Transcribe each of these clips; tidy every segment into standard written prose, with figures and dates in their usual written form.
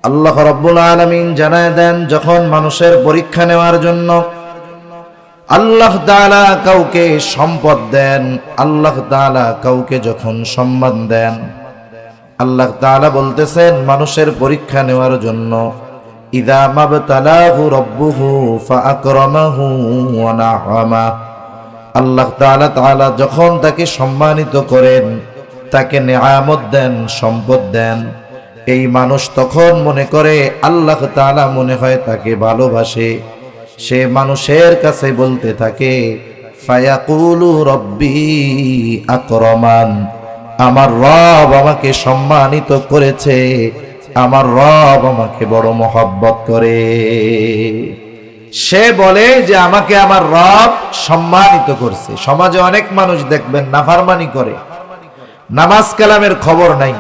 আল্লাহ রাব্বুল আলামিন জানায় দেন, যখন মানুষের পরীক্ষা নেওয়ার জন্য আল্লাহ তাআলা কাউকে সম্পদ দেন, আল্লাহ তাআলা কাউকে যখন সম্মান দেন, আল্লাহ তাআলা বলতেছেন মানুষের পরীক্ষা নেওয়ার জন্য ইযা মাবতালাহু রাব্বুহু ফাআকরামাহু ওয়া না'আমা, আল্লাহ তাআলা যখন তাকে সম্মানিত করেন, তাকে নেয়ামত দেন, সম্পদ দেন, এই মানুষ তখন মনে করে আল্লাহ তাআলা মনে হয় তাকে ভালোবাসে। সে মানুষের কাছে বলতে থাকে ফায়াকুলু রব্বি আকরামান, আমার রব আমাকে সম্মানিত করেছে, আমার রব আমাকে বড় মহব্বত করে। সে বলে যে আমাকে আমার রব সম্মানিত করছে। সমাজে অনেক মানুষ দেখবেন নাফরমানি করে, নামাজ কালামের খবর নাই,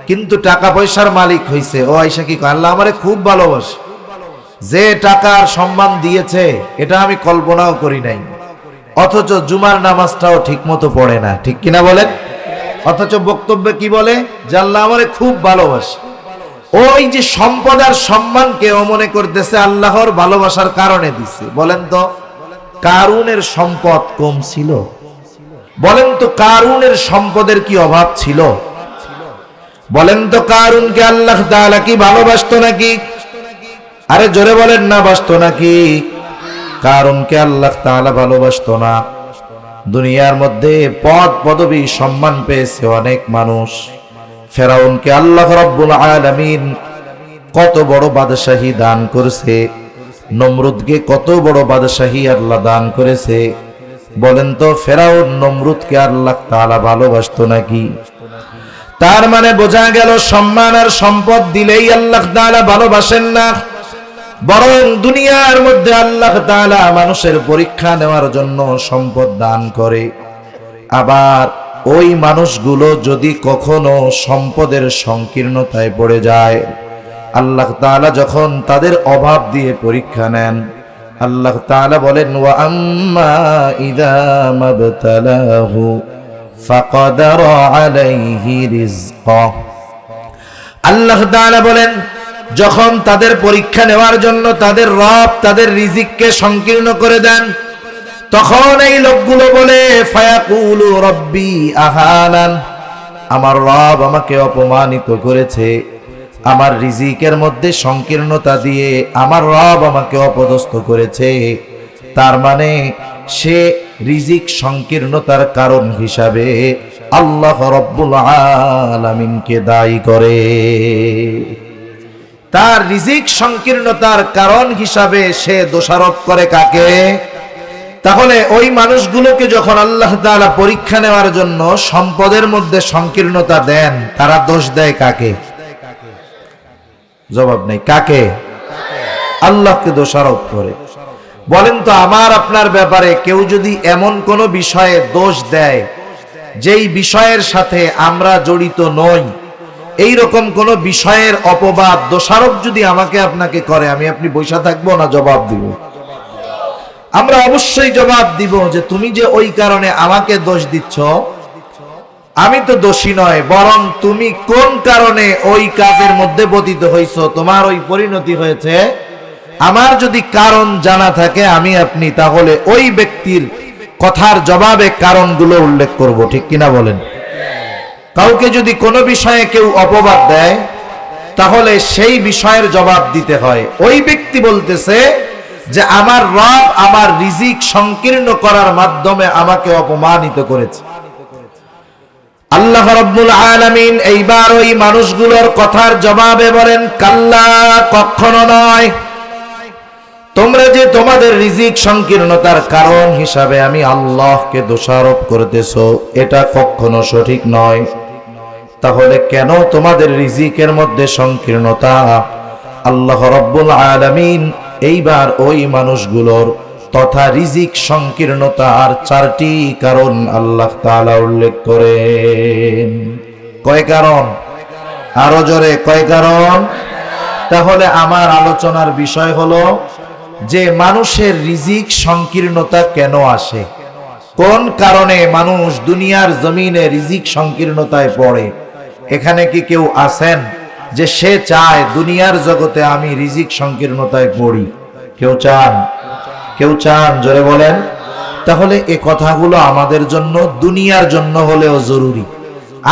কিন্তু টাকা পয়সার মালিক হইছে। ও আয়েশা কি কয়, আল্লাহ আমারে খুব ভালোবাসে, যে টাকার সম্মান দিয়েছে এটা আমি কল্পনাও করি নাই। অথচ জুমার নামাজটাও ঠিক মতো পড়ে না, ঠিক কিনা বলেন? অথচ বক্তব্যে কি বলে যে আল্লাহ আমারে খুব ভালোবাসে। ওই যে সম্পদ আর সম্মানকে ও মনে করতেছে আল্লাহর ভালোবাসার কারণে দিচ্ছে। বলেন তো কারুনের সম্পদ কম ছিল? বলেন তো কারুনের সম্পদের কি অভাব ছিল? বলেন তো কারুনকে আল্লাহ তাআলা কি ভালোবাসতো নাকি? আরে জোরে বলেন না, বাসতো নাকি? কারুনকে আল্লাহ তাআলা ভালোবাসতো না। দুনিয়ার মধ্যে পদ পদবী সম্মান পেয়েছে অনেক মানুষ। ফেরাউনকে আল্লাহ রাব্বুল আলামিন কত বড় বাদশাহী দান করেছে, নমরুদকে কত বড় বাদশাহী আল্লাহ দান করেছে। বলেন তো ফেরাউন নমরুদকে আল্লাহ তাআলা ভালোবাসতো নাকি? তার মানে বোঝা গেল সম্মান আর সম্পদ দিলেই আল্লাহ তাআলা ভালোবাসেন না, বরং দুনিয়ার মধ্যে আল্লাহ তাআলা মানুষের পরীক্ষা নেওয়ার জন্য সম্পদ দান করে। আবার ওই মানুষগুলো যদি কখনো সম্পদের সংকীর্ণতায় পড়ে যায়, আল্লাহ তাআলা যখন তাদের অভাব দিয়ে পরীক্ষা নেন, আল্লাহ তাআলা বলেন ওয়া আম্মা ইযা মাবতালাহু ফাকাদারা আলাইহি রিজকা, আল্লাহ তাআলা বলেন যখন তাদের পরীক্ষা নেওয়ার জন্য তাদের রব তাদের রিজিককে সংকীর্ণ করে দেন, তখন এই লোকগুলো বলে ফায়াকুলু রব্বি আহানান, আমার রব আমাকে অপমানিত করেছে, আমার রিজিকের মধ্যে সংকীর্ণতা দিয়ে আমার রব আমাকে অপদস্থ করেছে। তার মানে সে রিজিক সংকীর্ণতার কারণ হিসাবে আল্লাহ রাব্বুল আলামিনকে দায়ী করে। তার রিজিক সংকীর্ণতার কারণ হিসাবে সে দোষারোপ করে কাকে? তাহলে ওই মানুষগুলোকে যখন আল্লাহ তাআলা পরীক্ষা নেওয়ার জন্য সম্পদের মধ্যে সংকীর্ণতা দেন, তারা দোষ দেয় কাকে? জবাব নেই। কাকে? আল্লাহকে দোষারোপ করে। বলেন তো আমার আপনার ব্যাপারে কেউ যদি এমন কোন বিষয়ে দোষ দেয় যেই বিষয়ের সাথে আমরা জড়িত নই, এই রকম কোন বিষয়ের অপবাদ দোষারোপ যদি আমাকে আপনাকে করে, আমি আপনি বৈশা থাকবো না? জবাব দিব। আমরা অবশ্যই জবাব দিব যে তুমি যে ওই কারণে আমাকে দোষ দিচ্ছ, আমি তো দোষী নয়, বরং তুমি কোন কারণে ওই কাজের মধ্যে পতিত হইছো, তোমার ওই পরিণতি হয়েছে। আমার যদি কারণ জানা থাকে আমি আপনি, তাহলে ওই ব্যক্তির কথার জবাবে কারণগুলো উল্লেখ করব, ঠিক কিনা বলেন? কাউকে যদি কোনো বিষয়ে কেউ অপবাদ দেয়, তাহলে সেই বিষয়ের জবাব দিতে হয়। ওই ব্যক্তি বলতেছে যে আমার রব আমার রিজিক সংকীর্ণ করার মাধ্যমে আমাকে অপমানিত করেছে। আল্লাহ রাব্বুল আলামিন এইবার ওই মানুষগুলোর কথার জবাবে বলেন কাল্লা, কখনো নয়। তোমরা যে তোমাদের রিজিক সংকীর্ণতার কারণ হিসাবে আমি আল্লাহকে দোষারোপ করতেছো, এটা কখনো সঠিক নয়। তাহলে কেন তোমাদের রিজিকের মধ্যে সংকীর্ণতা? আল্লাহ রাব্বুল আলামিন এইবার ওই মানুষগুলোর তথা রিজিক সংকীর্ণতার চারটি কারণ আল্লাহ তাআলা উল্লেখ করেন। কয় কারণ? আরো জোরে, কয় কারণ? তাহলে আমার আলোচনার বিষয় হলো যে মানুষের রিজিক সংকীর্ণতা কেন আসে, কোন কারণে মানুষ দুনিয়ার জমিনে রিজিক সংকীর্ণতায় পড়ে। এখানে কি কেউ আছেন যে সে চায় দুনিয়ার জগতে আমি রিজিক সংকীর্ণতায় পড়ি? কেউ চান? কেউ চান? জোরে বলেন। তাহলে এই কথাগুলো আমাদের জন্য দুনিয়ার জন্য হলেও জরুরি।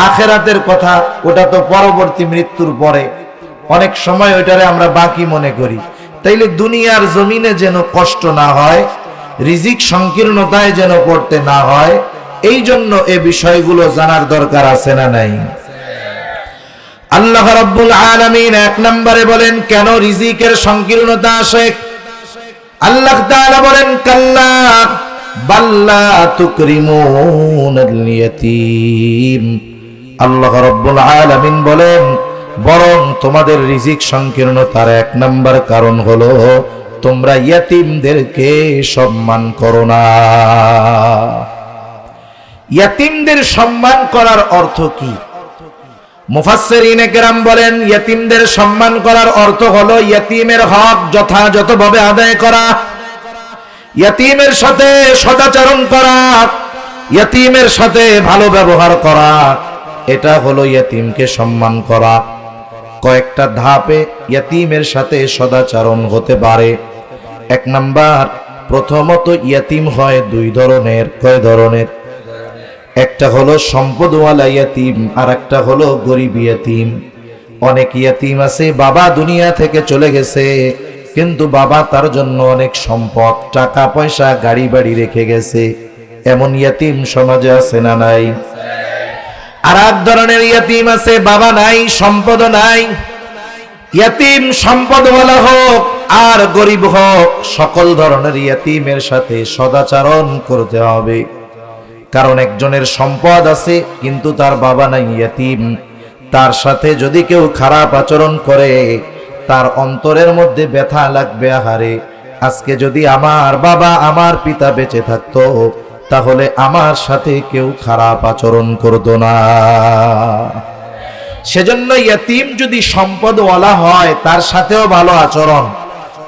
আখেরাতের কথা ওটা তো পরবর্তী মৃত্যুর পরে, অনেক সময় ওইটারে আমরা বাকি মনে করি। তাইলে দুনিয়ার জমিনে যেন কষ্ট না হয়, রিজিক সংকীর্ণতায় যেন পড়তে না হয়, এই জন্য এই বিষয়গুলো জানার দরকার আছে না নাই? আল্লাহ রাব্বুল আলামিন এক নম্বরে বলেন কেন রিজিকের সংকীর্ণতা আসে। আল্লাহ তাআলা বলেন কাল্লা বাল্লা তুকরিমুনাল ইয়াতীম। আল্লাহ রাব্বুল আলামিন বলেন বরং তোমাদের রিজিক সংকীর্ণতার এক নম্বর কারণ হলো তোমরা ইয়াতীমদেরকে সম্মান করো না। ইয়াতীমদের সম্মান করার অর্থ কি? মুফাসসিরিনে কেরাম বলেন ইয়াতীমদের সম্মান করার অর্থ হলো ইয়াতীমের হক যথাযথভাবে আদায় করা, ইয়াতীমের সাথে সদাচরণ করা, ইয়াতীমের সাথে ভালো ব্যবহার করা। এটা হলো ইয়াতীমকে সম্মান করা। কয়েকটা ধাপে ইয়াতীমের সাথে সদাচরণ হতে পারে। এক নাম্বার, প্রথমত ইয়াতীম হয় দুই ধরনের। কয় ধরনের? একটা হলো সম্পদওয়ালা ইয়াতীম, আর একটা হলো গরিব ইয়াতীম। অনেক ইয়াতীম আছে বাবা দুনিয়া থেকে চলে গেছে, কিন্তু বাবা তার জন্য অনেক সম্পদ, টাকা পয়সা, গাড়ি বাড়ি রেখে গেছে। এমন ইয়াতীম সমাজে আছে না নাই? আর এক ধরনের ইয়াতীম আছে বাবা নাই, সম্পদ নাই। ইয়াতীম সম্পদওয়ালা হোক আর গরিব হোক, সকল ধরনের ইয়াতীমের সাথে সদাচরণ করতে হবে। কারণ একজনের সম্পদ আছে কিন্তু তার বাবা নাই, ইয়াতীম, তার সাথে যদি কেউ খারাপ আচরণ করে তার অন্তরের মধ্যে ব্যথা লাগবে। আহারে, আজকে যদি আমার বাবা আমার পিতা বেঁচে থাকতো তাহলে আমার সাথে কেউ খারাপ আচরণ করতো না। সেজন্য ইয়াতীম যদি সম্পদওয়ালা হয় তার সাথেও ভালো আচরণ,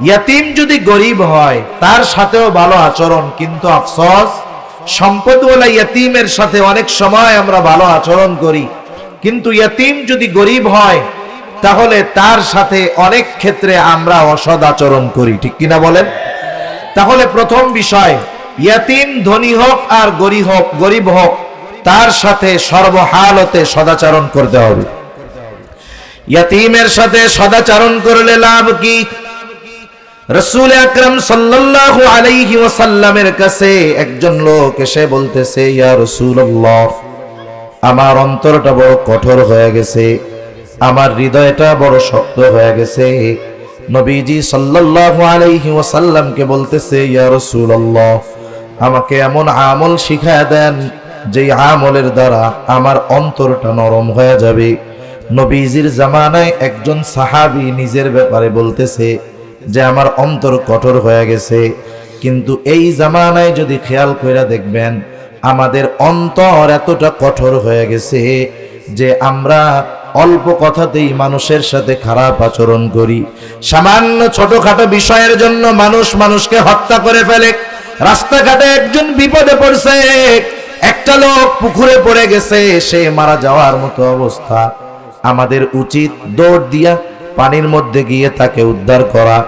ইয়াতীম যদি গরিব হয় তার সাথেও ভালো আচরণ। কিন্তু আফসোস, সম্পদওয়ালা ইয়াতীমের সাথে অনেক সময় আমরা ভালো আচরণ করি, কিন্তু ইয়াতীম যদি গরিব হয় তাহলে তার সাথে অনেক ক্ষেত্রে আমরা অসৎ আচরণ করি। ঠিক কিনা বলেন? তাহলে প্রথম বিষয়, ইয়াতীম ধনী হোক আর গরিব হোক তার সাথে সর্বহালতে সদাচরণ করতে হবে। ইয়াতীমের সাথে সদাচরণ করলে লাভ কি? রাসূল আকরাম সাল্লাল্লাহু আলাইহি ওয়াসাল্লামের কাছে একজন লোক এসে বলতেছে, ইয়া রাসূলুল্লাহ, আমার অন্তরটা বড় কঠোর হয়ে গেছে, আমার হৃদয়টা বড় শক্ত হয়ে গেছে। নবীজি সাল্লাল্লাহু আলাইহি ওয়াসাল্লামকে বলতেছে, ইয়া রাসূলুল্লাহ, আমাকে এমন আমল শিখায় দেন যে আমলের দ্বারা আমার অন্তরটা নরম হয়ে যাবে। নবীজির জামানায় একজন সাহাবী নিজের ব্যাপারে বলতেছে যে আমার অন্তর কঠোর হয়ে গেছে, কিন্তু এই জামানায় যদি খেয়াল কইরা দেখবেন আমাদের অন্তর এতটা কঠোর হয়ে গেছে যে আমরা অল্প কথাতেই মানুষের সাথে খারাপ আচরণ করি। সামান্য ছোটখাটো বিষয়ের জন্য মানুষকে হত্যা করে ফেলে। রাস্তাঘাটে একজন বিপদে পড়ছে, একটা লোক পুকুরে পড়ে গেছে, সে মারা যাওয়ার মতো অবস্থা, আমাদের উচিত দৌড় দিয়া পানির মধ্যে গিয়ে তাকে উদ্ধার করা।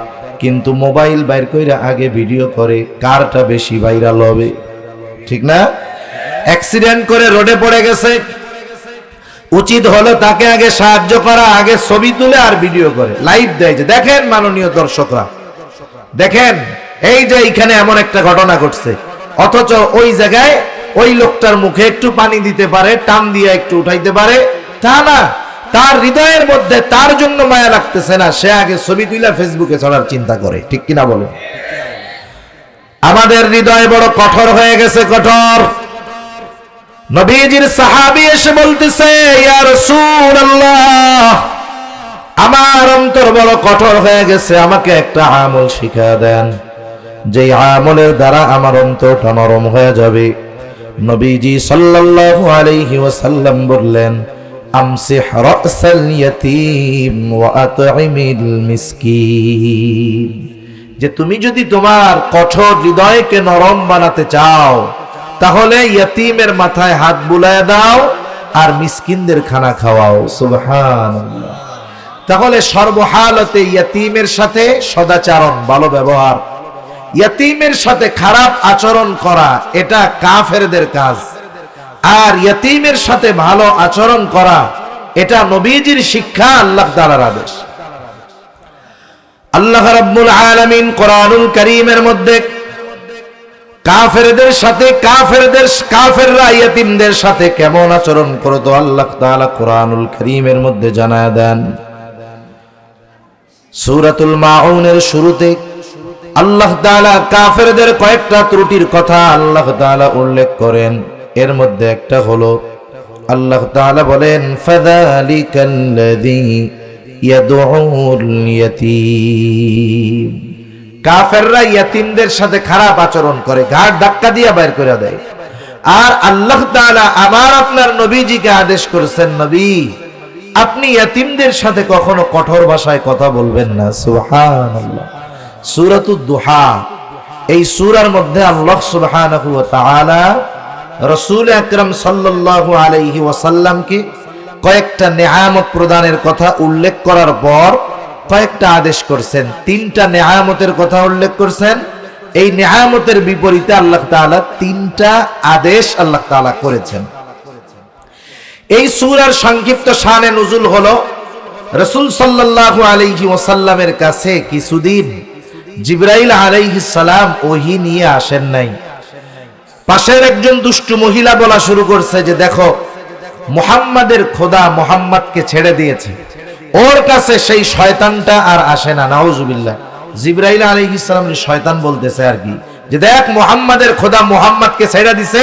কিন্তু মোবাইল বাইর কইরা আগে ভিডিও করে কারটা বেশি ভাইরাল হবে। ঠিক না? অ্যাক্সিডেন্ট করে রোডে পড়ে গেছে, উচিত হলো তাকে আগে সাহায্য করা, আগে ছবি তুলে আর ভিডিও করে লাইভ দেয় যে দেখেন মাননীয় দর্শকরা, দেখেন এই যে এখানে এমন একটা ঘটনা ঘটছে। অথচ ওই জায়গায় ওই লোকটার মুখে একটু পানি দিতে পারে, টান দিয়ে একটু উঠাইতে পারে, তা না, তার হৃদয়ের মধ্যে তার জন্য মায়া লাগতেছে না, সে আগে ছবি তুলে ফেসবুকে ছাড়ার চিন্তা করে। ঠিক কিনা বলে? আমাদের হৃদয় বড় কঠোর হয়ে গেছে, কঠোর। নবীজির সাহাবী এসে বলতেছে, ইয়া রাসূলুল্লাহ, আমার অন্তর বড় কঠোর হয়ে গেছে, আমাকে একটা আমল শিখিয়ে দেন যে আমলের দ্বারা আমার অন্তরটা নরম হয়ে যাবে। নবীজি সাল্লাল্লাহু আলাইহি ওয়াসাল্লাম বললেন, আমসিহ রাসাল ইয়াতীম ওয়া আতইমিল মিসকিন, যে তুমি যদি তোমার কঠোর হৃদয়কে নরম বানাতে চাও তাহলে ইয়াতীমের মাথায় হাত বুলায় দাও আর মিসকিনদের খানা খাওয়াও। সুবহানাল্লাহ। তাহলে সর্বহালতে ইয়াতীমের সাথে সদাচরণ, ভালো ব্যবহার, ইয়াতীমের সাথে খারাপ আচরণ করা এটা কাফেরদের কাজ। আর ইয়াতীমের সাথে ভালো আচরণ করা এটা নবীজির শিক্ষা, আল্লাহ তাআলার আদেশ। আল্লাহ রাব্বুল আলামিন কোরআনুল কারীমের মধ্যে কাফেরদের সাথে কাফেররা ইয়াতীমদের সাথে কেমন আচরণ করতো আল্লাহ তাআলা কোরআনুল কারীমের মধ্যে জানায় দেন। সূরাতুল মাউনের শুরুতে আল্লাহ তাআলা কাফেরদের কয়েকটা ত্রুটির কথা আল্লাহ তাআলা উল্লেখ করেন। এর মধ্যে একটা হলো আল্লাহ তাআলা বলেন ফাযালিকাল্লাযী ইয়াদউল ইয়াতীম। কাফেররা ইয়াতীমদের সাথে খারাপ আচরণ করে, ঘাড় ধাক্কা দিয়ে বের করে দেয়। আর আল্লাহ তাআলা আমার আপনার নবীজিকে আদেশ করেছেন, নবী আপনি ইয়াতীমদের সাথে কখনো কঠোর ভাষায় কথা বলবেন না। সুবহানাল্লাহ। সূরাতুদ দুহা, এই সূরার মধ্যে আল্লাহ সুবহানাহু ওয়া তাআলা রাসূল আকরাম সাল্লাল্লাহু আলাইহি ওয়াসাল্লামকে কয়েকটা নেয়ামত প্রদানের কথা উল্লেখ করার পর কয়েকটা আদেশ করছেন। তিনটা নেয়ামতের কথা উল্লেখ করছেন। এই নেয়ামতের বিপরীতে আল্লাহ তাআলা তিনটা আদেশ আল্লাহ তাআলা করেছেন। এই সূরার সংক্ষিপ্ত শানে নুজুল হলো রাসূল সাল্লাল্লাহু আলাইহি ওয়াসাল্লামের কাছে কিছুদিন জিবরাইল আলাইহিস সালাম ওহী নিয়ে আসেন নাই। পাশের একজন দুষ্টু মহিলা বলা শুরু করছে যে দেখো মুহাম্মাদের খোদা মুহাম্মাদকে ছেড়ে দিয়েছে, ওর কাছে সেই শয়তানটা আর আসে না। নাউজুবিল্লাহ। জিবরাইল আলাইহিস সালাম শয়তান বলতেছে আর কি, যে দেখ মুহাম্মাদের খোদা মুহাম্মাদকে ছেড়ে দিছে,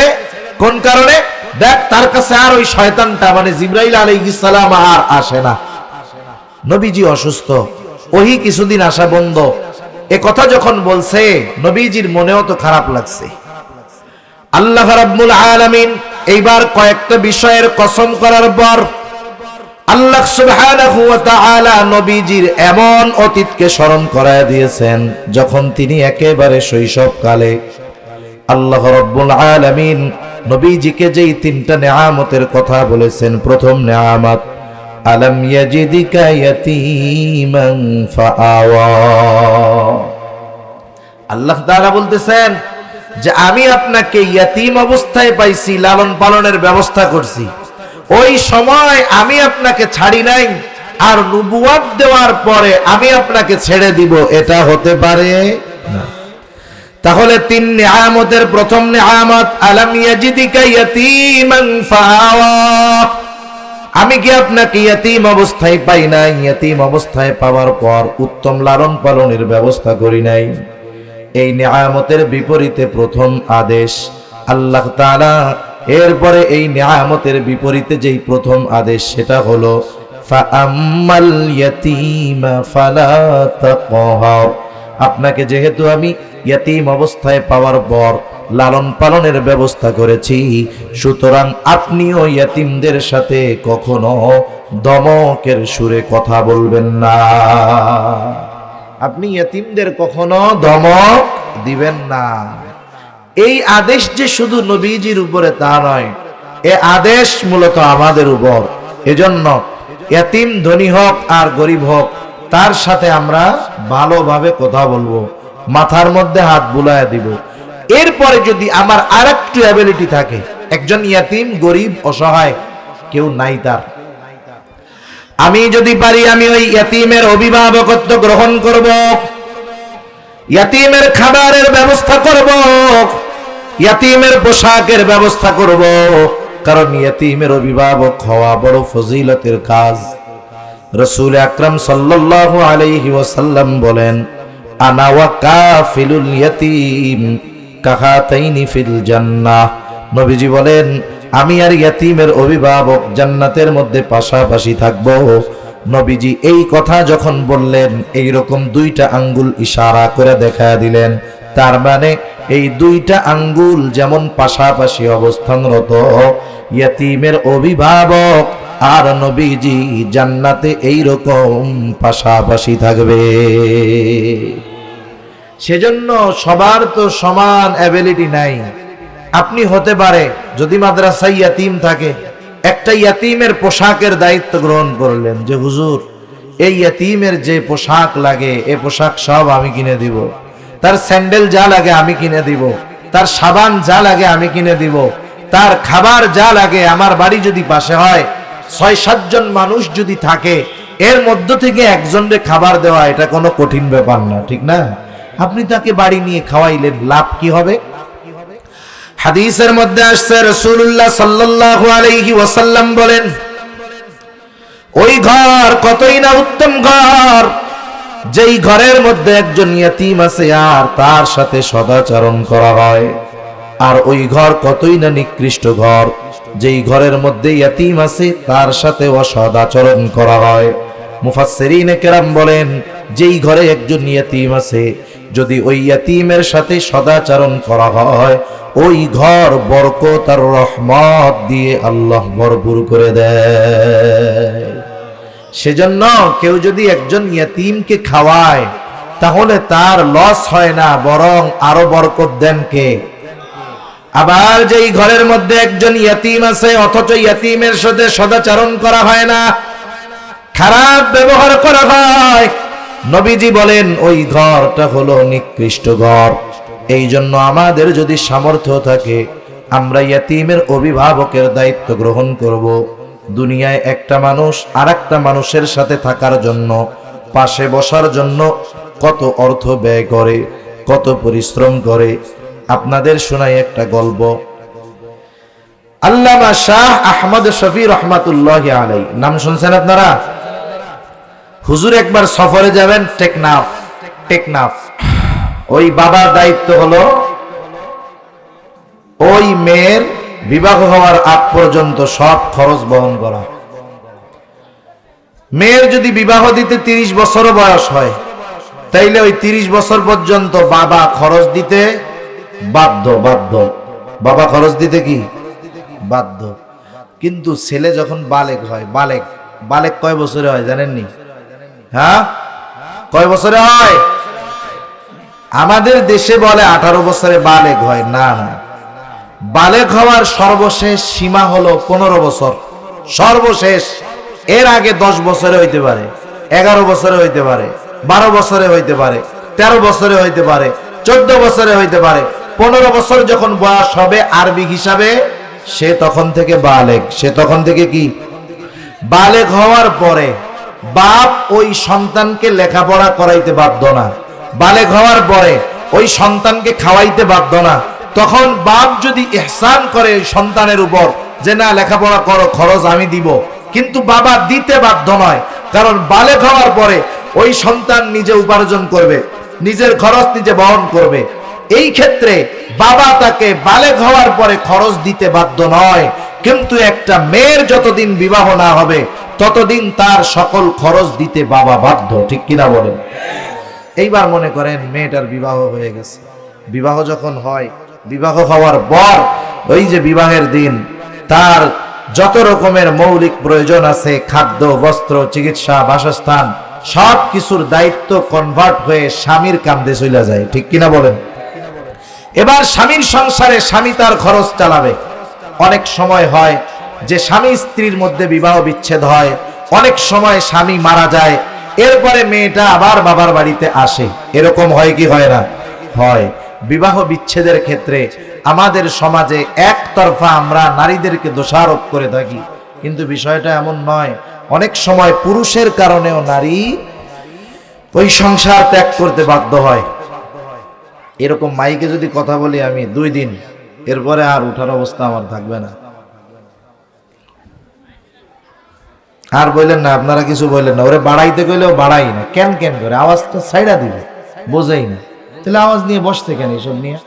কোন কারণে? দেখ তার কাছে আর ওই শয়তানটা মানে জিবরাইল আলাইহিস সালাম আর আসে না। নবীজি অসুস্থ, ওহী কিছুদিন আসা বন্ধ। এ কথা যখন বলছে নবীজির মনেও তো খারাপ লাগছে। আল্লাহ রাব্বুল আলামিন এইবার কয়েকটা বিষয়ের কসম করার পর আল্লাহ সুবহানাহু ওয়া তাআলা নবীজির এমন অতীতকে স্মরণ করায় দিয়েছেন যখন তিনি একেবারে শৈশবকালে আল্লাহ রাব্বুল আলামিন নবীজিকে যেই তিনটা নেয়ামতের কথা বলেছেন। প্রথম নেয়ামত আলাম ইয়াজিদিকা ইয়াতীমান ফাআওয়া। আল্লাহ তাআলা বলতেছেন যে আমি আপনাকে ইয়াতীম অবস্থায় পাইছি, লালন পালনের ব্যবস্থা করছি। ওই সময় আমি আপনাকে ছাড়ি নাই, আর নবুয়ত দেওয়ার পরে আমি আপনাকে ছেড়ে দিব, এটা হতে পারে না। তাহলে তিন নিয়ামতের প্রথম নিয়ামত আলাম ইয়াজিদিকা ইয়াতীমান ফাআওয়া। আমি কি আপনাকে ইয়াতীম অবস্থায় পাই নাই? ইয়াতীম অবস্থায় পাওয়ার পর উত্তম লালন পালনের ব্যবস্থা করি নাই। এই নিয়ামতের বিপরীতে প্রথম আদেশ আল্লাহ তাআলা, এরপরে এই নিয়ামতের বিপরীতে যেই প্রথম আদেশ সেটা হলো ফাআম্মাল ইয়াতীমা ফালা তাকহার। আপনাকে যেহেতু আমি ইয়াতীম অবস্থায় পাওয়ার পর লালন পালনের ব্যবস্থা করেছি, সুতরাং আপনিও ইয়াতীমদের সাথে কখনো দমকের সুরে কথা বলবেন না। আপনি ইয়াতীমদের কখনো ধমক দিবেন না। এই আদেশ যে শুধু নবীজির উপরে তা নয়, এ আদেশ মূলত আমাদের উপর। এজন্য ইয়াতীম ধনী হোক আর গরিব হোক, তার সাথে আমরা ভালোভাবে কথা বলবো, মাথার মধ্যে হাত বুলায় দিব। এরপরে যদি আমার আরেকটু অ্যাবিলিটি থাকে, একজন ইয়াতীম গরিব অসহায় কেউ নাই তার, আমি যদি পারি আমি ওই ইয়াতীমের অভিভাবকত্ব গ্রহণ করব, ইয়াতীমের খাবারের ব্যবস্থা করব, ইয়াতীমের পোশাকের ব্যবস্থা করব। কারণ ইয়াতীমের অভিভাবক হওয়া বড় ফজিলতের কাজ। রাসূল আকরাম সাল্লাল্লাহু আলাইহি ওয়াসাল্লাম বলেন আনা ওয়া কাফিলুল ইয়াতীম কাহাতাইনি ফিল জান্নাহ। নবীজি বলেন আমি আর ইয়াতীমের অভিভাবক জান্নাতের মধ্যে পাশাপাশি থাকব। নবীজি এই কথা যখন বললেন, এই রকম দুইটা আঙ্গুল ইশারা করে দেখা দিলেন। তার মানে এই দুইটা আঙ্গুল যেমন পাশাপাশি অবস্থানরত, ইয়াতীমের অভিভাবক আর নবীজি জান্নাতে এই রকম পাশাপাশি থাকবে। সেজন্য সবার তো সমান অ্যাবিলিটি নাই। আপনি হতে পারে যদি মাদ্রাসায় ইয়াতীম থাকে, একটা ইয়াতীমের পোশাকের দায়িত্ব গ্রহণ করলেন যে হুজুর এই ইয়তীমের যে পোশাক লাগে এই পোশাক সব আমি কিনে দিব, তার স্যান্ডেল যা লাগে আমি কিনে দিব, তার সাবান যা লাগে আমি কিনে দিব, তার খাবার যা লাগে। আমার বাড়ি যদি পাশে হয়, ৬-৭ জন মানুষ যদি থাকে, এর মধ্য থেকে একজনকে খাবার দেওয়া এটা কোনো কঠিন ব্যাপার না, ঠিক না? আপনি তাকে বাড়ি নিয়ে খাওয়াইলেন, লাভ কি হবে? হাদিসের মধ্যে আসছে রাসূলুল্লাহ সাল্লাল্লাহু আলাইহি ওয়াসাল্লাম বলেন, ওই ঘর কতই না উত্তম ঘর, যেই ঘরের মধ্যে একজন ইয়তীম আছে আর তার সাথে সদাচরণ করা হয়। আর ওই ঘর কতই না নিকৃষ্ট ঘর, যেই ঘরের মধ্যে ইয়তীম আছে তার সাথে অসদাচরণ করা হয়। মুফাসসিরিনে কেরাম বলেন, যেই ঘরে একজন ইয়তীম আছে, যদি ওই ইয়তীমের সাথে সদাচরণ করা হয়, ওই ঘর বরকত আর রহমত দিয়ে আল্লাহ ভরপুর করে দেয়। সেজন্য কেউ যদি একজন ইয়তীমকে খাওয়ায়, তাহলে তার লস হয় না, বরং আরো বরকত দেন কে? আবার যেই ঘরের মধ্যে একজন ইয়তীম আছে অথচ ইয়তীমের সাথে সদাচরণ করা হয় না, খারাপ ব্যবহার করা হয়, নবীজি বলেন ওই ঘরটা হলো নিকৃষ্ট ঘর। এই জন্য আমাদের যদি সামর্থ্য থাকে, আমরা ইয়তীমের অভিভাবকের দায়িত্ব গ্রহণ করব। দুনিয়ায় একটা মানুষ আরেকটা মানুষের সাথে থাকার জন্য, পাশে বসার জন্য কত অর্থ ব্যয় করে, কত পরিশ্রম করে। আপনাদের শোনাই একটা গল্প। আল্লামা শাহ আহমদ শফি রহমাতুল্লাহি আলাইহি, নাম শুনছেন আপনারা? হুজুর একবার সফরে যাবেন টেকনাফ। ওই বাবার দায়িত্ব হলো ওই মেয়ের বিবাহ হওয়ার আগ পর্যন্ত সব খরচ বহন করা। মেয়ের যদি বিবাহ দিতে 30 বছরও বয়স হয়, তাইলে ওই 30 বছর পর্যন্ত বাবা খরচ দিতে বাধ্য। বাবা খরচ দিতে কি বাধ্য। কিন্তু ছেলে যখন বালেগ হয়, বালেগ কয় বছরে হয় জানেননি? হ্যাঁ, কয় বছরে হয়? আমাদের দেশে বলে 18 বছরে বালেগ হয়। না, বালেগ হওয়ার সর্বশেষ সীমা হলো 15 বছর, সর্বশেষ। এর আগে 10 বছরে হইতে পারে, 11 বছরে হইতে পারে, 12 বছরে হইতে পারে, 13 বছরে হইতে পারে, 14 বছরে হইতে পারে। 15 বছর যখন বয়স হবে আরবি হিসাবে, সে তখন থেকে বালেগ। সে তখন থেকে কি বালেগ হওয়ার পরে বাপ ওই সন্তানকে লেখাপড়া করাইতে বাধ্য না। বালেগ হওয়ার পরে ওই সন্তানকে খাওয়াইতে বাধ্য না। তখন বাপ যদি ইহসান করে সন্তানের উপর যে না লেখাপড়া করো, খরচ আমি দিব, কিন্তু বাবা দিতে বাধ্য নয়। কারণ বালেগ হওয়ার পরে ওই সন্তান নিজে উপার্জন করবে, নিজের খরচ নিজে বহন করবে। এই ক্ষেত্রে বাবা তাকে বালেগ হওয়ার পরে খরচ দিতে বাধ্য নয়, কিন্তু একটা মেয়ের যতদিন বিবাহ না হবে ততদিন তার সকল খরচ দিতে বাবা বাধ্য। ঠিক কিনা বলেন? এইবার মনে করেন মেয়েটার বিবাহ হয়ে গেছে। বিবাহ যখন হয়, বিবাহ হওয়ার পর ওই যে বিবাহের দিন তার যত রকমের মৌলিক প্রয়োজন আছে, খাদ্য, বস্ত্র, চিকিৎসা, বাসস্থান, সব কিছুর দায়িত্ব কনভার্ট হয়ে স্বামীর কাঁধে চলে যায়। ঠিক কিনা বলেন? এবার স্বামীর সংসারে স্বামী তার খরচ চালাবে। অনেক সময় হয় যে স্বামী স্ত্রীর মধ্যে বিবাহ বিচ্ছেদ হয়, অনেক সময় স্বামী মারা যায়, এরপরে মেয়েটা আবার বাবার বাড়িতে আসে। এরকম হয় কি হয় না? হয়। বিবাহ বিচ্ছেদের ক্ষেত্রে আমাদের সমাজে একতরফা আমরা নারীদেরকে দোষারোপ করে থাকি, কিন্তু বিষয়টা এমন নয়। অনেক সময় পুরুষের কারণেও নারী ওই সংসার ত্যাগ করতে বাধ্য হয়। এরকম মাইকে যদি কথা বলি আমি 2 দিন, এরপরে আর উঠার অবস্থা আমার থাকবে না। আর বললেন না, আপনারা কিছু বললেন না, ওরে বাড়াইতে গেলেও বাড়াই না, কেন করে আওয়াজটা ছাইড়া দিবে, বোঝাই না, তাহলে আওয়াজ নিয়ে বসতে কেন? এসব নিয়ে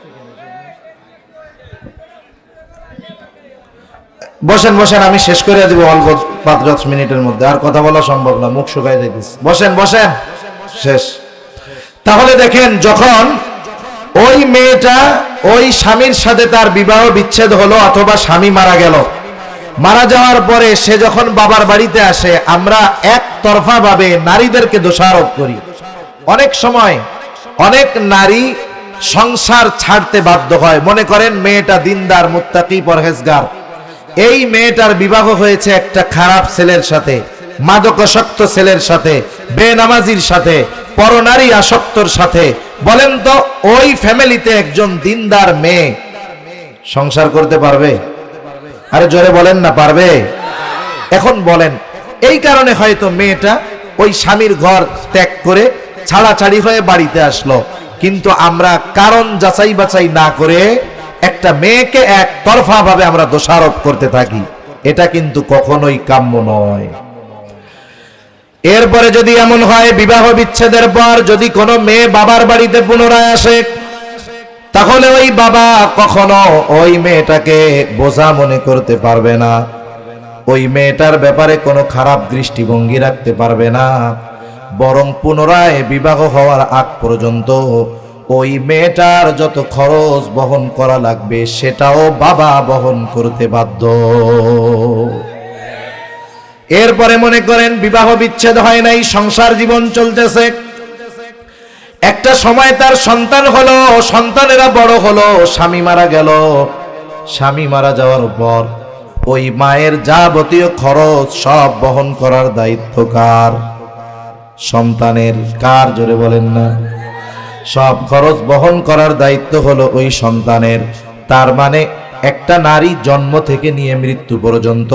বসেন, আমি শেষ করে দিব অল্প 5-10 মিনিটের মধ্যে, আর কথা বলা সম্ভব না, মুখ শুকায় যাইতেছে। বসেন, শেষ। তাহলে দেখেন, যখন ওই মেয়েটা ওই স্বামীর সাথে তার বিবাহ বিচ্ছেদ হলো অথবা স্বামী মারা গেল, মারা যাওয়ার পরে সে যখন বাবার বাড়িতে আসে, আমরা একতরফা ভাবে নারীদেরকে দোষারোপ করি। অনেক সময় অনেক নারী সংসার ছাড়তে বাধ্য হয়। মনে করেন মেয়েটা দিনদার, মুত্তাকি, পরহেজগার, এই মেয়েটার বিবাহ হয়েছে একটা খারাপ ছেলের সাথে, মাদকাসক্ত ছেলের সাথে, বেনামাজির সাথে, পরনারী আসক্তর সাথে, বলেন তো ওই ফ্যামিলিতে একজন দিনদার মেয়ে সংসার করতে পারবে? আরে জোরে বলেন না, পারবে? এখন বলেন, এই কারণে হয়তো মেয়েটা ওই স্বামীর ঘর ত্যাগ করে ছাড়াছাড়ি হয়ে বাড়িতে আসলো। কিন্তু আমরা কারণ যাচাই বাছাই না করে একটা মেয়েকে একতরফা ভাবে আমরা দোষারোপ করতে থাকি, এটা কিন্তু কখনোই কাম্য নয়। এরপরে যদি এমন হয় বিবাহ বিচ্ছেদের পর যদি কোনো মেয়ে বাবার বাড়িতে পুনরায় আসে, তাহলে ওই বাবা কখনো ওই মেয়েটাকে বোঝা মনে করতে পারবে না, ওই মেয়েটার ব্যাপারে কোনো খারাপ দৃষ্টিভঙ্গি রাখতে পারবে না, বরং পুনরায় বিবাহ হওয়ার আগ পর্যন্ত ওই মেয়েটার যত খরচ বহন করা লাগবে সেটাও বাবা বহন করতে বাধ্য। এরপরে মনে করেন বিবাহ বিচ্ছেদ হয় নাই, সংসার জীবন চলতেছে, একটা সময় তার সন্তান হলো, সন্তানেরা বড় হলো, স্বামী মারা গেল। স্বামী মারা যাওয়ার পর ওই মায়ের যাবতীয় খরচ সব বহন করার দায়িত্ব কার? সন্তানের। কার? জোরে বলেন না। সব খরচ বহন করার দায়িত্ব হলো ওই সন্তানের। তার মানে একটা নারী জন্ম থেকে নিয়ে মৃত্যু পর্যন্ত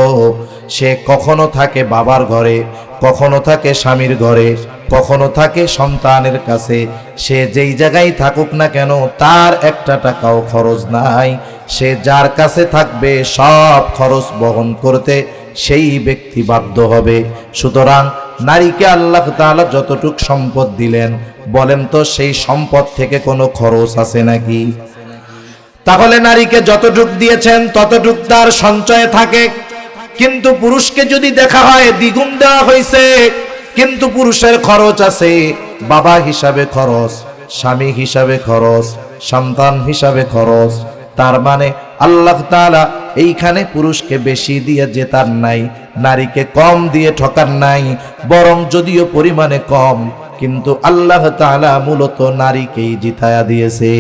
সে কখনো থাকে বাবার ঘরে, কখনো থাকে স্বামীর ঘরে, কখনো থাকে সন্তানের কাছে। সে যেই জায়গায় থাকুক না কেন তার একটা টাকাও খরচ নাই। সে যার কাছে থাকবে সব খরচ বহন করতে সেই ব্যক্তি বাধ্য হবে। সুতরাং নারীকে আল্লাহ তাআলা যতটুক সম্পদ দিলেন, বলেন তো সেই সম্পদ থেকে কোনো খরচ আছে নাকি? তাহলে নারীকে যতটুক দিয়েছেন ততটুক তার সঞ্চয়ে থাকে। কিন্তু পুরুষকে যদি দেখা হয় দ্বিগুণ দেওয়া হয়েছে, কিন্তু পুরুষের খরচ আছে, বাবা হিসাবে খরচ, স্বামী হিসাবে খরচ, সন্তান হিসাবে খরচ। তার মানে আল্লাহ তাআলা এইখানে পুরুষকে বেশি দিয়ে জেতার নাই, নারীকে কম দিয়ে ঠকার নাই, বরং যদিও পরিমাণে কম, কিন্তু আল্লাহ তাআলা মূলত নারীকেই জিতায়া দিয়েছে।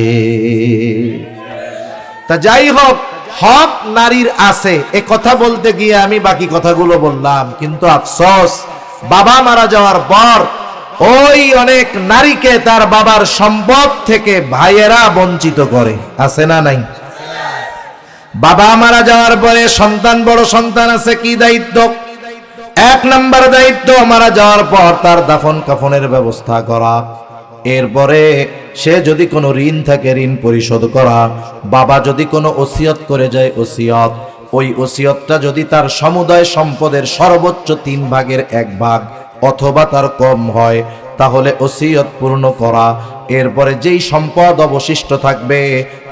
তা যাই হোক, হক নারীর আছে এ কথা বলতে গিয়ে আমি বাকি কথাগুলো বললাম, কিন্তু আফসোস বাবা মারা যাওয়ার পর ওই অনেক নারীকে তার বাবার সম্পদ থেকে ভাইয়েরা বঞ্চিত করে। আছে না নাই? বাবা মারা যাওয়ার পরে সন্তান, বড় সন্তান আছে, কি দায়িত্ব? এক নাম্বার দায়িত্ব মারা যাওয়ার পর তার দাফন কাফনের ব্যবস্থা করা। এরপরে সে যদি কোনো ঋণ থাকে ঋণ পরিশোধ করা। বাবা যদি কোনো ওসিয়ত করে যায় ওসিয়ত, ওই ওসিয়তটা যদি তার সমুদয় সম্পদের সর্বোচ্চ 3 ভাগের 1 ভাগ অথবা তার কম হয় তাহলে ওসিয়ত পূর্ণ করা। এরপরে যেই সম্পদ অবশিষ্ট থাকবে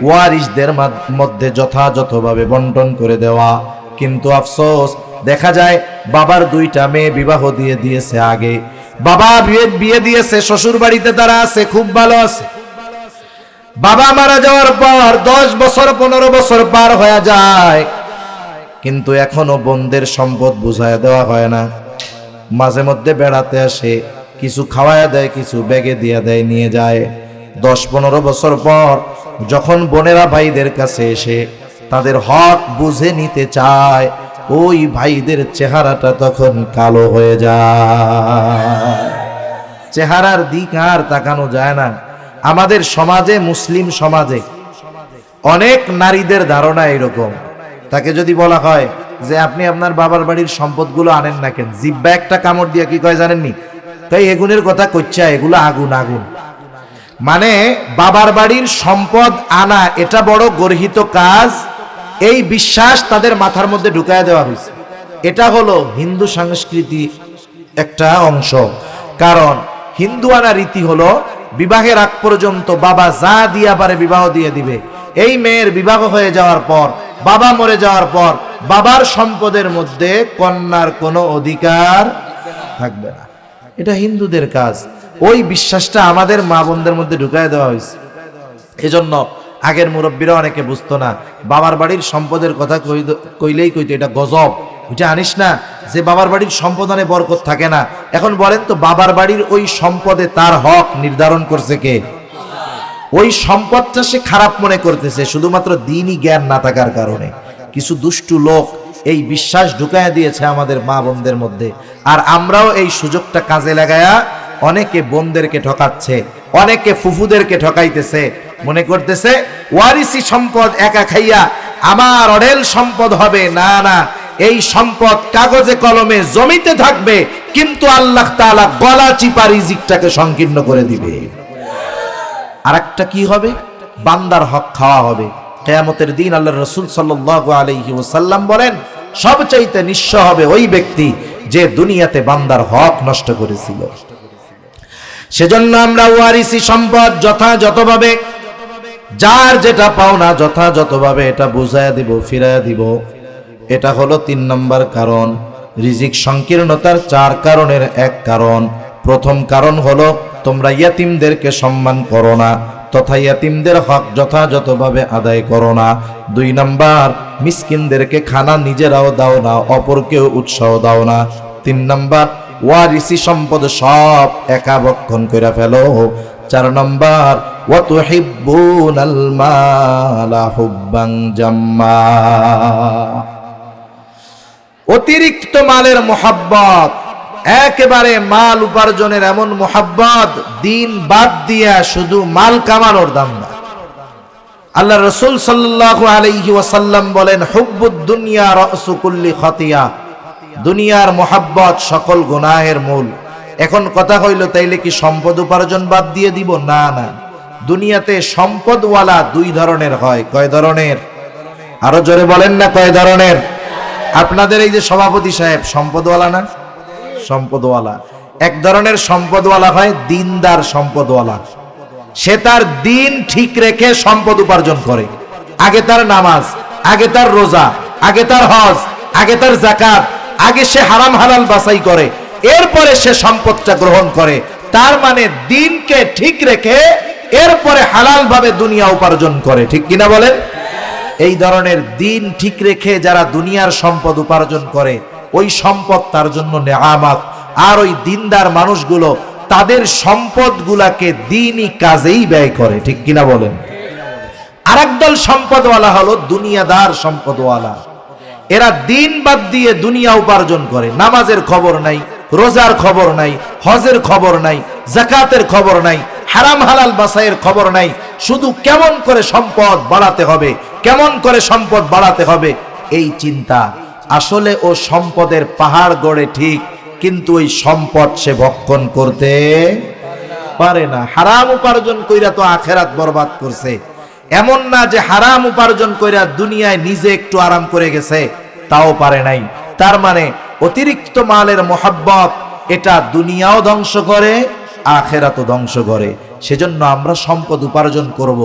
ওয়ারিসদের মধ্যে যথাযথভাবে বন্টন করে দেওয়া। কিন্তু আফসোস দেখা যায় বাবার 2টা মেয়ে বিবাহ দিয়ে দিয়েছে আগে, বাবা বিয়ে দিয়েছে, শ্বশুর বাড়িতে তারা আছে, খুব ভালো আছে। বাবা মারা যাওয়ার পর 10 বছর 15 বছর পার হয়ে যায়, কিন্তু এখনো বোনদের সম্পদ বুঝায় দেওয়া হয় না। মাঝে মধ্যে বেড়াতে আসে, কিছু খাওয়ায় দেয়, কিছু ব্যাগে দিয়ে দেয়, নিয়ে যায়। 10-15 বছর পর যখন বোনেরা ভাইদের কাছে এসে তাদের হক বুঝে নিতে চায়, ওই ভাইদের চেহারাটা তখন কালো হয়ে যায়। চেহারার দিক আর তাকানো যায় না। আমাদের সমাজে, মুসলিম সমাজে অনেক নারীদের ধারণা এরকম, তাকে যদি বলা হয় যে আপনি আপনার বাবার বাড়ির সম্পদগুলো আনেন না কেন, জিব্বা একটা কামড় দিয়ে কি কয় জানেননি? তাই এগুনের কথা কইছে, এগুলো আগুন আগুন। মানে বাবার বাড়ির সম্পদ আনা এটা বড় গর্হিত কাজ, এই বিশ্বাস তাদের মাথার মধ্যে ঢুকায় দেওয়া হয়েছে। এটা হলো হিন্দু সংস্কৃতি একটা অংশ। কারণ হিন্দু আনা রীতি হলো বিবাহের আগ পর্যন্ত বাবা যা দিয়া পারে বিবাহ দিয়ে দিবে। এই মেয়ের বিবাহ হয়ে যাওয়ার পর, বাবা মরে যাওয়ার পর বাবার সম্পদের মধ্যে কন্যার কোনো অধিকার থাকবে না। এটা হিন্দুদের কাজ। ওই বিশ্বাসটা আমাদের মা বোনদের মধ্যে ঢুকায় দেওয়া হয়েছে। এজন্য আগের মুরব্বীরা অনেকে বুঝতো না, বাবার বাড়ির সম্পদের কথা কইলেই কইতো এটা গজব, ওইটা আনিস না, যে বাবার বাড়ির সম্পদ আনে বরকত থাকে না। এখন বলেন তো, বাবার বাড়ির ওই সম্পদে তার হক নির্ধারণ করছে কে? ওই সম্পদটা সে খারাপ মনে করতেছে শুধুমাত্র দ্বীনি জ্ঞান না থাকার কারণে। কিছু দুষ্টু লোক এই বিশ্বাস ঢুকায়া দিয়েছে আমাদের মা বোনদের মধ্যে। আর আমরাও এই সুযোগটা কাজে লাগায়া অনেকে বোনদেরকে ঠকাচ্ছে, অনেকে ফুফুদেরকে ঠকাইতেছে, মনে করতেছে ওয়ারিসি সম্পদ একা খাইয়া আমার অঢেল সম্পদ হবে। না না, এই সম্পদ কাগজে কলমে জমিতে থাকবে, কিন্তু আল্লাহ তাআলা গলা চিপা রিজিকটাকে সংকীর্ণ করে দিবে। আরেকটা কি হবে? বান্দার হক খাওয়া হবে। কিয়ামতের দিন আল্লাহর রাসূল সাল্লাল্লাহু আলাইহি ওয়াসাল্লাম বলেন, সবচাইতে নিঃস্ব হবে ওই ব্যক্তি যে দুনিয়াতে বান্দার হক নষ্ট করেছিল। সেজন্য আমরা ওয়ারিসি সম্পদ যথাযথভাবে, যার যেটা পাওনা যথাযথভাবে এটা বুঝায়া দিব, ফিরাইয়া দিব। এটা হলো 3 নম্বর কারণ, রিজিক সংকীর্ণতার 4 কারণের এক কারণ। প্রথম কারণ হলো তোমরা ইয়াতিমদেরকে সম্মান করো না, তথা ইয়াতিমদের হক যথাযথভাবে আদায় করো না। 2 নম্বর, মিসকিনদেরকে খানা নিজেরাও দাও না, অপরকেও উৎসাহ দাও না। 3 নম্বর, ওয়ারিসি সম্পদ সব একা ভক্ষণ করে ফেলো। 4 নম্বর, ওয়া তুহিব্বুনাল মালা হুব্বান জাম্মা, অতিরিক্ত মালের মোহাব্বত, একেবারে মাল উপার্জনের এমন মোহাব্বত, দিন বাদ দিয়া শুধু মাল কামানোর দান্দা। আল্লাহ রাসূল সাল্লাল্লাহু আলাইহি ওয়াসাল্লাম বলেন, হুব্বুদ দুনিয়া রাসু কুল্লি খাতিয়া, দুনিয়ার মোহাব্বত সকল গুনাহের মূল। এখন কথা হইল, তাইলে কি সম্পদ উপার্জন বাদ দিয়ে দিব? না না, দুনিয়াতে সম্পদওয়ালা 2 ধরনের হয়। কয় ধরনের? আরো জোরে বলেন না, কয় ধরনের? আপনাদের এই যে সভাপতি সাহেব সম্পদওয়ালা না? সম্পদওয়ালা। এক ধরনের সম্পদওয়ালা হয় দিনদার সম্পদওয়ালা। সে তার দিন ঠিক রেখে সম্পদ উপার্জন করে। আগে তার নামাজ, আগে তার রোজা, আগে তার হজ, আগে তার যাকাত, আগে সে হারাম হালাল বাছাই করে, এরপরে সে সম্পদটা গ্রহণ করে। তার মানে দিনকে ঠিক রেখে এরপরে হালাল ভাবে দুনিয়া উপার্জন করে। ঠিক কিনা বলেন? এই ধরনের দিন ঠিক রেখে যারা দুনিয়ার সম্পদ উপার্জন করে, ওই সম্পদ তার জন্য নেয়ামত। আর ওই দিনদার মানুষগুলো তাদের সম্পদগুলাকে দ্বীনি কাজেই ব্যয় করে। ঠিক কিনা বলেন? আরেক দল সম্পদওয়ালা হলো দুনিয়াদার সম্পদওয়ালা। এরা দিন বাদ দিয়ে দুনিয়া উপার্জন করে। নামাজের খবর নাই, রোজার খবর নাই, হজের খবর নাই, যাকাতের খবর নাই, হারাম হালাল বাছাইয়ের খবর নাই। শুধু কেমন করে সম্পদ বাড়াতে হবে, কেমন করে সম্পদ বাড়াতে হবে, এই চিন্তা। আসলে ও সম্পদের পাহাড় গড়ে ঠিক, কিন্তু ওই সম্পদ সে ভক্ষণ করতে পারে না। হারাম উপার্জন কইরা তো আখেরাত বরবাদ করছে। এমন না যে হারাম উপার্জন কইরা দুনিয়ায় নিজে একটু আরাম করে গেছে, তাও পারে নাই। তার মানে অতিরিক্ত মালের মোহাব্বত এটা দুনিয়াও ধ্বংস করে, আখেরাতও ধ্বংস করে। সেজন্য আমরা সম্পদ উপার্জন করব।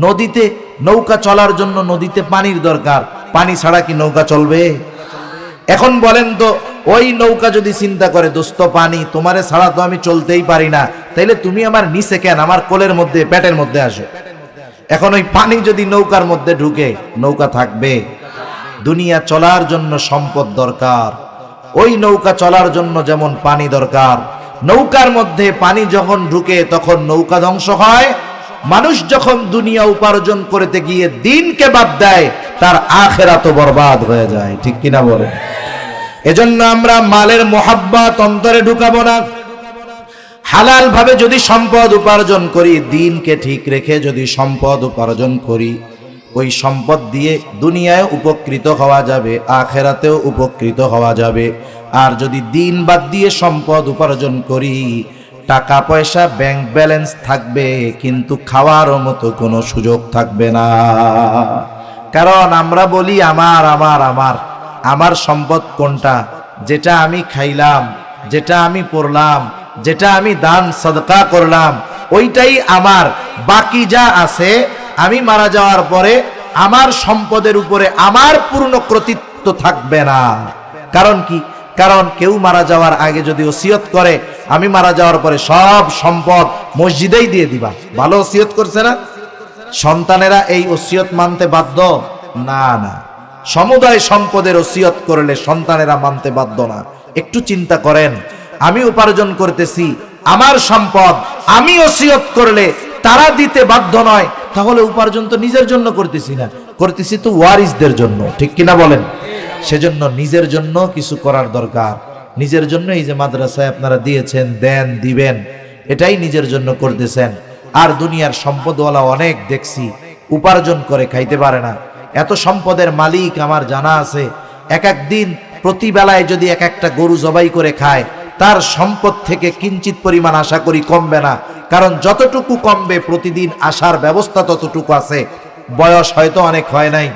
নদীতে নৌকা চলার জন্য নদীতে পানির দরকার, পানি ছাড়া কি নৌকা চলবে? এখন বলেন তো, ওই নৌকা যদি চিন্তা করে, দোস্ত পানি তোমারে ছাড়া তো আমি চলতেই পারি না, তাইলে তুমি আমার নিচে কেন, আমার কোলের মধ্যে, পেটের মধ্যে আসো। এখন ওই পানি যদি নৌকার মধ্যে ঢুকে, নৌকা থাকবে? দুনিয়া চলার জন্য সম্পদ দরকার। ওই নৌকা চলার জন্য যেমন পানি দরকার, নৌকার মধ্যে পানি যখন ঢুকে তখন নৌকা ধ্বংস হয়। মানুষ যখন দুনিয়া উপার্জন করতে গিয়ে দিনকে বাদ দেয়, তার আখেরাত বরবাদ হয়ে যায়। ঠিক কিনা বলেন? এজন্য আমরা মালের মোহাব্বত অন্তরে ঢুকাবো না। হালাল ভাবে যদি সম্পদ উপার্জন করি, দিনকে ঠিক রেখে যদি সম্পদ উপার্জন করি, ওই সম্পদ দিয়ে দুনিয়ায় উপকৃত হওয়া যাবে, আখেরাতেও উপকৃত হওয়া যাবে। আর যদি দিন বাদ দিয়ে সম্পদ উপার্জন করি, টাকা পয়সা ব্যাংক ব্যালেন্স থাকবে, কিন্তু খাওয়ার মতো কোনো সুযোগ থাকবে না। কারণ আমরা বলি আমার আমার আমার, আমার সম্পদ কোনটা? যেটা আমি খাইলাম, যেটা আমি পড়লাম, যেটা আমি দান সদকা করলাম, ওইটাই আমার। বাকি যা আছে আমি মারা যাওয়ার পরে আমার সম্পদের উপরে আমার পূর্ণ কর্তৃত্ব থাকবে না। কারণ কি? কারণ কেউ মারা যাওয়ার আগে যদি ওসিয়ত করে, আমি মারা যাওয়ার পরে সব সম্পদ মসজিদেই দিয়ে দিবা, ভালো ওসিয়ত করছে না? সন্তানেরা এই ওসিয়ত মানতে বাধ্য না। না, সমুদায় সম্পদের ওসিয়ত করলে সন্তানেরা মানতে বাধ্য না। একটু চিন্তা করেন, আমি উপার্জন করতেছি আমার সম্পদ, আমি ওসিয়ত করলে তারা দিতে বাধ্য নয়, তাহলে উপার্জন তো নিজের জন্য করতেছি না, করতেছি তো ওয়ারিসদের জন্য। ঠিক কিনা বলেন? সেজন্য নিজের জন্য কিছু করার দরকার। নিজের জন্য এই যে মাদ্রাসায় আপনারা দিয়েছেন, দেন, দিবেন, এটাই নিজের জন্য করতেছেন। আর দুনিয়ার সম্পদওয়ালা অনেক দেখছি উপার্জন করে খাইতে পারে না। এত সম্পদের মালিক আমার জানা আছে, এক এক দিন প্রতি বেলায় যদি এক একটা গরু জবাই করে খায়, তার সম্পদ থেকে কিঞ্চিত পরিমাণ আশা করি কমবে না। কারণ যতটুকু কমবে প্রতিদিন আসার ব্যবস্থা ততটুকু আছে। বয়স হয়তো অনেক হয় নাই,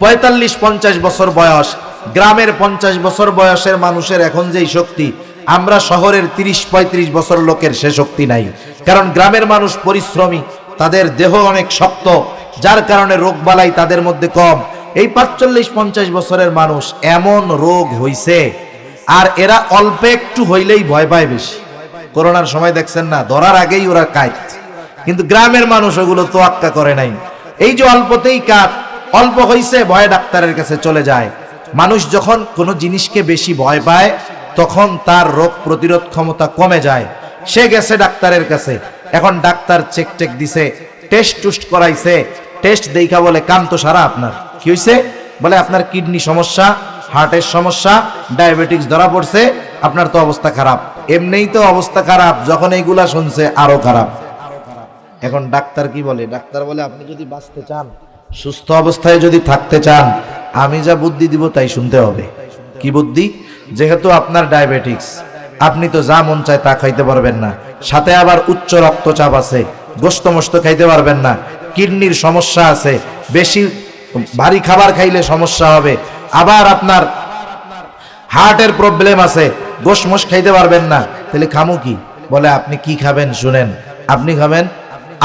45-50 বছর বয়স, গ্রামের 50 বছর বয়সের মানুষের এখন যেই শক্তি, আমরা শহরের 30-35 বছর লোকের সে শক্তি নাই। কারণ গ্রামের মানুষ পরিশ্রমী, তাদের দেহ অনেক শক্ত, যার কারণে রোগবালাই তাদের মধ্যে কম। এই 45-50 বছরের মানুষ এমন রোগ হইছে, আর এরা অল্প একটু হইলেই ভয় পায় বেশি। করোনার সময় দেখছেন না, ধরার আগেই ওরা কাট। কিন্তু গ্রামের মানুষ ওগুলো তোয়াক্কা করে নাই। এই যে অল্পতেই কাট, অল্প হইছে ভয়ে ডাক্তারের কাছে চলে যায়। মানুষ যখন কোনো জিনিসকে বেশি ভয় পায় তখন তার রোগ প্রতিরোধ ক্ষমতা কমে যায়। সে গেছে ডাক্তারের কাছে, এখন ডাক্তার চেক টেক দিছে, টেস্ট টুস্ট করাইছে, টেস্ট দেখা বলে কাম তো সারা আপনার। কি হইছে? বলে আপনার কিডনি সমস্যা, হার্টের সমস্যা, ডায়াবেটিক্স ধরা পড়ছে, আপনার তো অবস্থা খারাপ। এমনিই তো অবস্থা খারাপ, যখন এইগুলা শুনছে আরো খারাপ। এখন ডাক্তার কি বলে? ডাক্তার বলে আপনি যদি বাঁচতে চান, সুস্থ অবস্থায় যদি থাকতে চান, আমি যা বুদ্ধি দিব তাই শুনতে হবে। কি বুদ্ধি? যেহেতু আপনার ডায়াবেটিক্স, আপনি তো যা মন চায় তা খাইতে পারবেন না, সাথে আবার উচ্চ রক্তচাপ আছে, গোস্ত মোস্ত খাইতে পারবেন না, কিডনির সমস্যা আছে, বেশি ভারী খাবার খাইলে সমস্যা হবে, আবার আপনার হার্টের প্রবলেম আছে, গোশ মোশ খাইতে পারবেন না। তাহলে খামু কি? বলে আপনি কি খাবেন শুনেন, আপনি খাবেন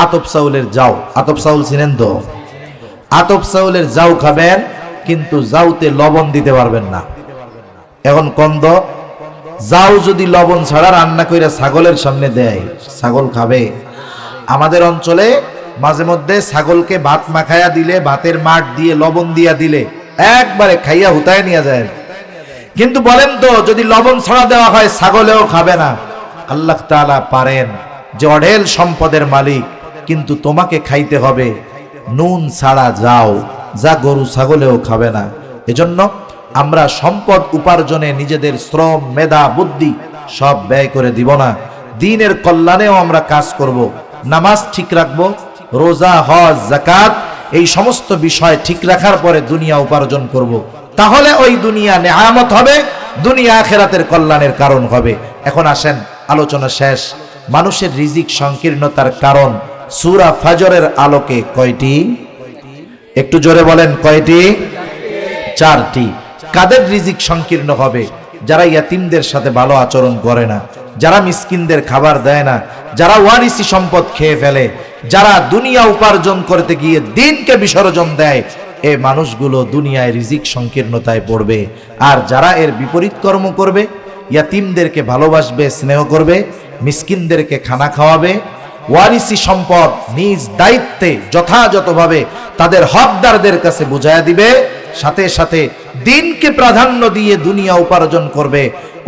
আতপ চাউলের জাউ। আতপ চাউল চিনেন তো? আতপ চাউলের জাউ খাবেন, কিন্তু জাউতে লবণ দিতে পারবেন না। এখন কন্দ জাউ যদি লবণ ছাড়া রান্না কইরা ছাগলের সামনে দেয়, ছাগল খাবে? আমাদের অঞ্চলে মাঝে মধ্যে ছাগলকে ভাত মাখায়া দিলে, ভাতের মাঠ দিয়ে লবণ দিয়া দিলে একবারে খাইয়া হুতায় নিয়ে যায়। কিন্তু বলেন তো, যদি লবণ ছাড়া দেওয়া হয় ছাগলেও খাবে না। আল্লাহ তাআলা পারেন যে অঢেল সম্পদের মালিক, কিন্তু তোমাকে খাইতে হবে নুন ছাড়া যাও, যা গরু ছাগলেও খাবে না। এজন্য আমরা সম্পদ উপার্জনে নিজেদের শ্রম, মেধা, বুদ্ধি সব ব্যয় করে দিব না। দ্বীনের কল্যাণেও আমরা কাজ করব। নামাজ ঠিক রাখবো, রোজা, হজ, যাকাত এই সমস্ত বিষয় ঠিক রাখার পরে দুনিয়া উপার্জন করব। তাহলে ওই দুনিয়া নেয়ামত হবে, দুনিয়া আখিরাতের কল্যাণের কারণ হবে। এখন আসেন, আলোচনা শেষ। মানুষের রিজিক সংকীর্ণতার কারণ সূরা ফাজরের আলোকে কয়টি? একটু জোরে বলেন, কয়টি? 4টি। কাদের রিজিক সংকীর্ণ হবে? যারা ইয়াতিমদের সাথে ভালো আচরণ করে না, যারা মিসকিনদের খাবার দেয় না, যারা ওয়ারিসি সম্পদ খেয়ে ফেলে, যারা দুনিয়া উপার্জন করতে গিয়ে দিনকে বিসর্জন দেয়, এই মানুষগুলো দুনিয়ায় রিজিক সংকীর্ণতায় পড়বে। আর যারা এর বিপরীত কর্ম করবে, ইয়াতিমদেরকে ভালোবাসবে, স্নেহ করবে, মিসকিনদেরকে খানা খাওয়াবে, ওয়ারিসি সম্পদ নিজ দায়িত্বে যথাযথভাবে তাদের হকদারদের কাছে বুঝায়া দিবে, সাথে সাথে দিনকে প্রাধান্য দিয়ে দুনিয়া উপার্জন করবে,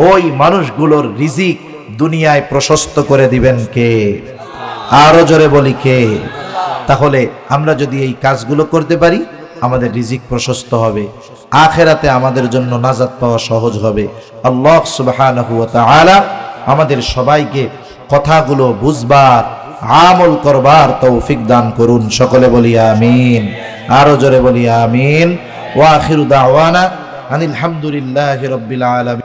ওই মানুষগুলোর রিজিক দুনিয়ায় প্রশস্ত করে দিবেন কে? আরো জোরে বলি কে? তাহলে আমরা যদি এই কাজগুলো করতে পারি, আমাদের রিজিক প্রশস্ত হবে, আখিরাতে আমাদের জন্য নাজাত পাওয়া সহজ হবে। আল্লাহ সুবহানাহু ওয়া তাআলা আমাদের সবাইকে কথাগুলো বুঝবার, আমল করবার তৌফিক দান করুন। সকলে বলি আমিন। আরো জোরে বলি আমিন। ওয়া আখিরু দাওয়ানা আনিল হামদুলিল্লাহি রাব্বিল আলামিন।